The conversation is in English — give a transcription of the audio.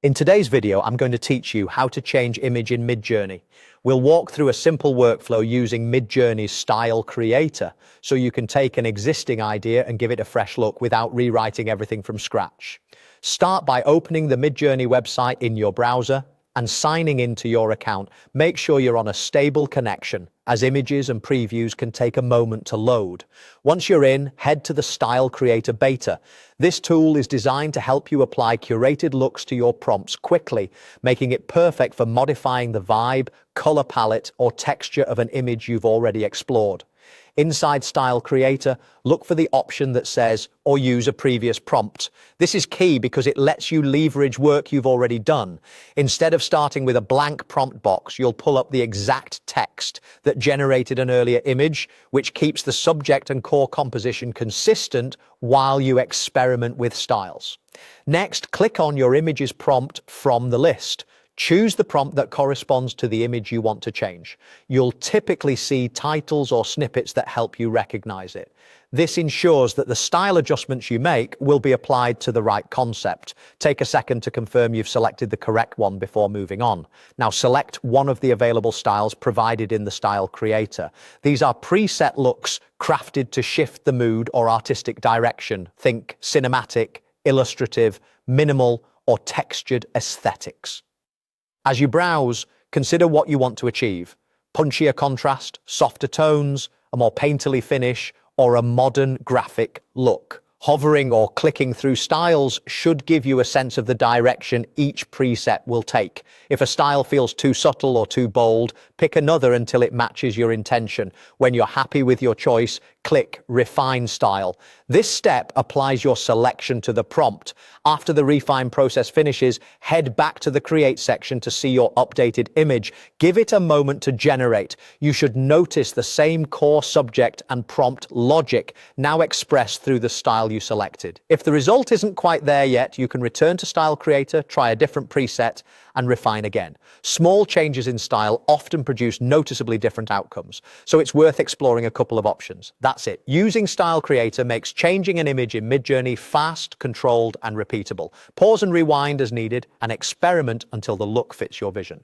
In today's video, I'm going to teach you how to change image in Midjourney. We'll walk through a simple workflow using Midjourney's Style Creator, so you can take an existing idea and give it a fresh look without rewriting everything from scratch. Start by opening the Midjourney website in your browser and signing into your account. Make sure you're on a stable connection, as images and previews can take a moment to load. Once you're in, head to the Style Creator beta. This tool is designed to help you apply curated looks to your prompts quickly, making it perfect for modifying the vibe, color palette, or texture of an image you've already explored. Inside Style Creator, look for the option that says, or use a previous prompt. This is key because it lets you leverage work you've already done. Instead of starting with a blank prompt box, you'll pull up the exact text that generated an earlier image, which keeps the subject and core composition consistent while you experiment with styles. Next, click on your image's prompt from the list. Choose the prompt that corresponds to the image you want to change. You'll typically see titles or snippets that help you recognize it. This ensures that the style adjustments you make will be applied to the right concept. Take a second to confirm you've selected the correct one before moving on. Now select one of the available styles provided in the Style Creator. These are preset looks crafted to shift the mood or artistic direction. Think cinematic, illustrative, minimal, or textured aesthetics. As you browse, consider what you want to achieve: punchier contrast, softer tones, a more painterly finish, or a modern graphic look. Hovering or clicking through styles should give you a sense of the direction each preset will take. If a style feels too subtle or too bold, pick another until it matches your intention. When you're happy with your choice, click Refine Style. This step applies your selection to the prompt. After the refine process finishes, head back to the Create section to see your updated image. Give it a moment to generate. You should notice the same core subject and prompt logic now expressed through the style you selected. If the result isn't quite there yet, you can return to Style Creator, try a different preset, and refine again. Small changes in style often produce noticeably different outcomes, so it's worth exploring a couple of options. That's it. Using Style Creator makes changing an image in Midjourney fast, controlled, and repeatable. Pause and rewind as needed, and experiment until the look fits your vision.